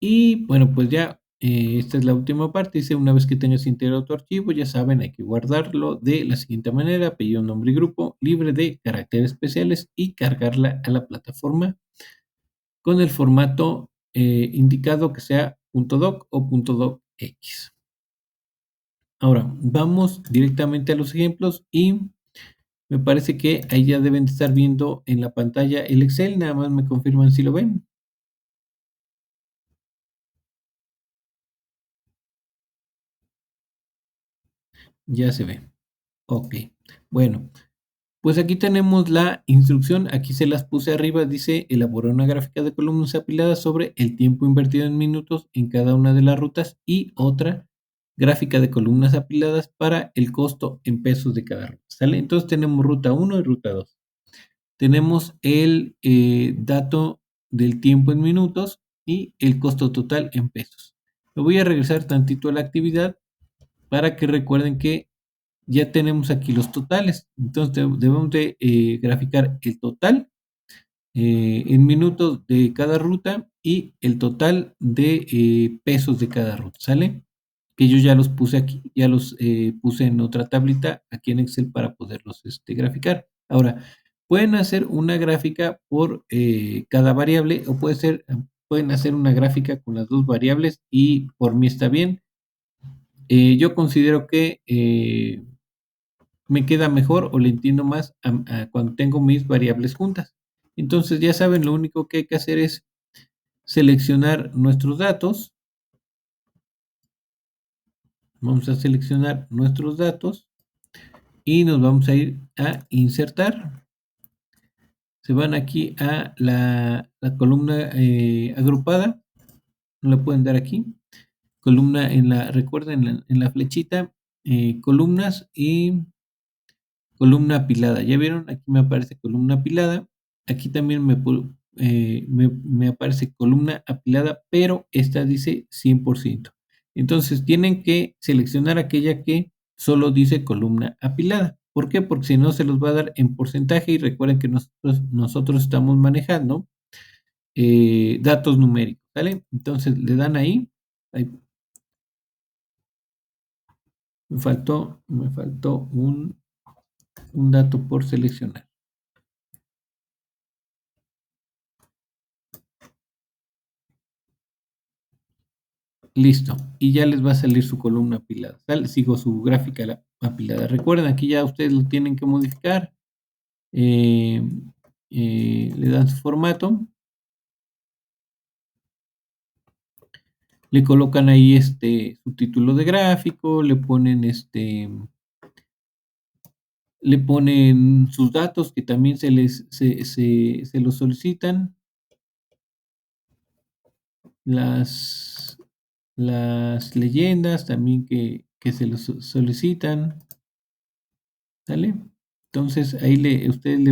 Y bueno, pues ya esta es la última parte. Dice, una vez que tengas integrado tu archivo, ya saben, hay que guardarlo de la siguiente manera: apellido, nombre y grupo, libre de caracteres especiales, y cargarla a la plataforma con el formato indicado, que sea .doc o .docx. Ahora, vamos directamente a los ejemplos y me parece que ahí ya deben de estar viendo en la pantalla el Excel. Nada más me confirman si lo ven. Ya se ve. Ok. Bueno, pues aquí tenemos la instrucción. Aquí se las puse arriba. Dice, elaborar una gráfica de columnas apiladas sobre el tiempo invertido en minutos en cada una de las rutas, y otra gráfica de columnas apiladas para el costo en pesos de cada ruta. ¿Sale? Entonces tenemos ruta 1 y ruta 2. Tenemos el dato del tiempo en minutos y el costo total en pesos. Me voy a regresar tantito a la actividad para que recuerden que ya tenemos aquí los totales. Entonces debemos de graficar el total en minutos de cada ruta y el total de pesos de cada ruta. ¿Sale? Que yo ya los puse aquí, ya los puse en otra tablita aquí en Excel para poderlos graficar. Ahora, Pueden hacer una gráfica por cada variable o pueden hacer una gráfica con las dos variables y por mí está bien. Yo considero que me queda mejor o le entiendo más a cuando tengo mis variables juntas. Entonces, ya saben, lo único que hay que hacer es seleccionar nuestros datos. Vamos a seleccionar nuestros datos y nos vamos a ir a insertar. Se van aquí a la columna agrupada, no la pueden dar aquí. Columna recuerden, en la flechita, columnas y columna apilada. ¿Ya vieron? Aquí me aparece columna apilada. Aquí también me aparece columna apilada, pero esta dice 100%. Entonces tienen que seleccionar aquella que solo dice columna apilada. ¿Por qué? Porque si no se los va a dar en porcentaje y recuerden que nosotros estamos manejando datos numéricos, ¿vale? Entonces le dan ahí me faltó un dato por seleccionar. Listo. Y ya les va a salir su columna apilada. Sigo su gráfica apilada. Recuerden, aquí ya ustedes lo tienen que modificar. Eh, le dan su formato. Le colocan ahí su título de gráfico. Le ponen sus datos que también se los solicitan. Las leyendas también que se los solicitan, ¿sale? Entonces ahí ustedes le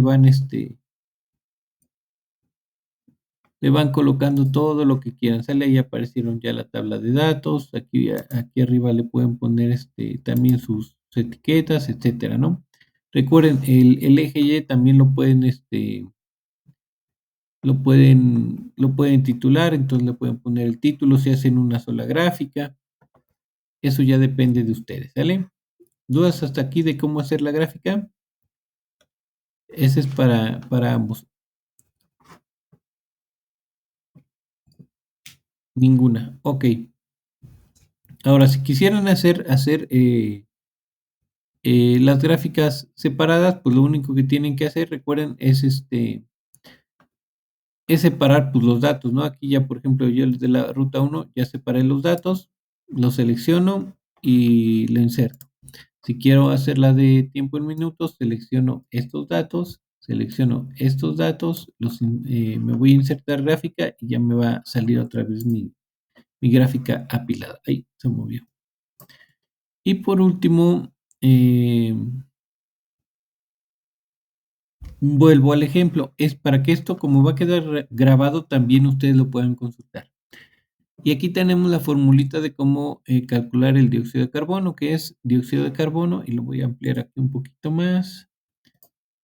van colocando todo lo que quieran, ¿sale? Ahí aparecieron ya la tabla de datos, aquí arriba le pueden poner también sus etiquetas, etcétera, ¿no? Recuerden, el eje Y también lo pueden titular, entonces le pueden poner el título si hacen una sola gráfica. Eso ya depende de ustedes, ¿sale? ¿Dudas hasta aquí de cómo hacer la gráfica? Ese es para ambos. Ninguna. Ok. Ahora, si quisieran hacer las gráficas separadas, pues lo único que tienen que hacer, recuerden, es separar pues, los datos, ¿no? Aquí ya, por ejemplo, yo de la ruta 1 ya separé los datos, los selecciono y lo inserto. Si quiero hacer la de tiempo en minutos, selecciono estos datos, me voy a insertar gráfica y ya me va a salir otra vez mi gráfica apilada. Ahí se movió. Y por último, vuelvo al ejemplo. Es para que esto, como va a quedar grabado, también ustedes lo puedan consultar. Y aquí tenemos la formulita de cómo calcular el dióxido de carbono, que es dióxido de carbono, y lo voy a ampliar aquí un poquito más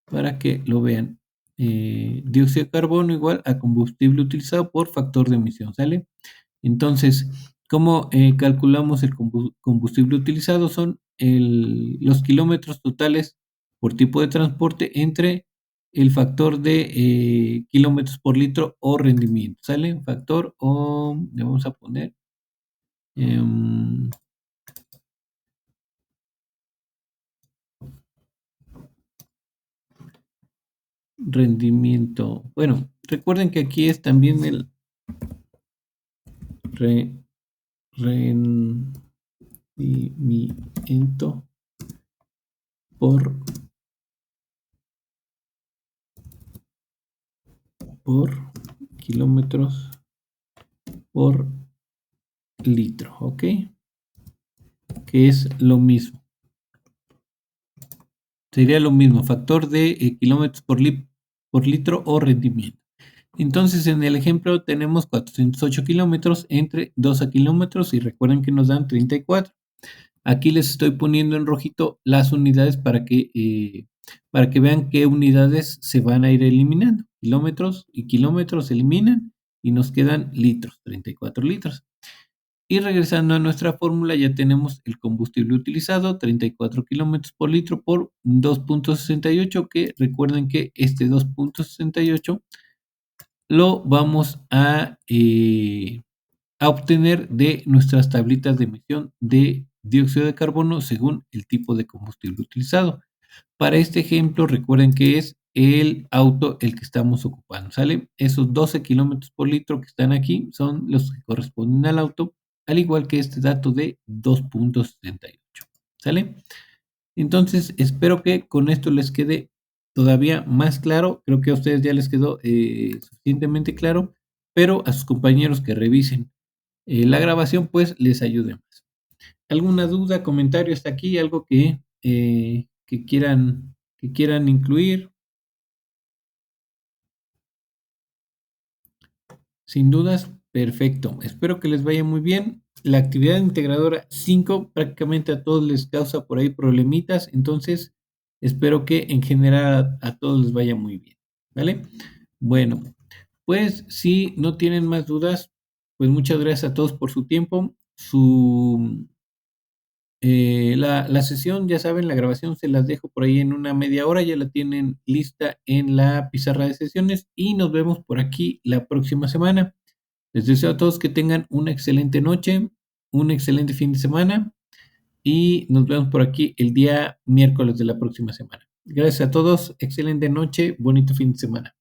para que lo vean. Dióxido de carbono igual a combustible utilizado por factor de emisión, ¿sale? Entonces, ¿cómo calculamos el combustible utilizado? Son los kilómetros totales por tipo de transporte entre el factor de kilómetros por litro o rendimiento, ¿sale? Factor o le vamos a poner em, rendimiento. Bueno, recuerden que aquí es también el rendimiento por kilómetros por litro, ¿ok? Que es lo mismo. Sería lo mismo, factor de kilómetros por litro o rendimiento. Entonces, en el ejemplo tenemos 408 kilómetros entre 12 kilómetros y recuerden que nos dan 34. Aquí les estoy poniendo en rojito las unidades para que vean qué unidades se van a ir eliminando. Kilómetros y kilómetros se eliminan y nos quedan litros, 34 litros. Y regresando a nuestra fórmula, ya tenemos el combustible utilizado, 34 kilómetros por litro por 2,68, que recuerden que este 2,68 lo vamos a obtener de nuestras tablitas de emisión de dióxido de carbono según el tipo de combustible utilizado. Para este ejemplo, recuerden que es el auto el que estamos ocupando, ¿sale? Esos 12 kilómetros por litro que están aquí son los que corresponden al auto, al igual que este dato de 2,68, ¿sale? Entonces, espero que con esto les quede todavía más claro. Creo que a ustedes ya les quedó suficientemente claro, pero a sus compañeros que revisen la grabación, pues les ayude más. ¿Alguna duda, comentario hasta aquí? ¿Algo que quieran incluir? Sin dudas, perfecto. Espero que les vaya muy bien. La actividad integradora 5 prácticamente a todos les causa por ahí problemitas, entonces espero que en general a todos les vaya muy bien, ¿vale? Bueno, pues si no tienen más dudas, pues muchas gracias a todos por su tiempo. La sesión, ya saben, la grabación se las dejo por ahí en una media hora, ya la tienen lista en la pizarra de sesiones y nos vemos por aquí la próxima semana. Les deseo a todos que tengan una excelente noche, un excelente fin de semana y nos vemos por aquí el día miércoles de la próxima semana. Gracias a todos, excelente noche, bonito fin de semana.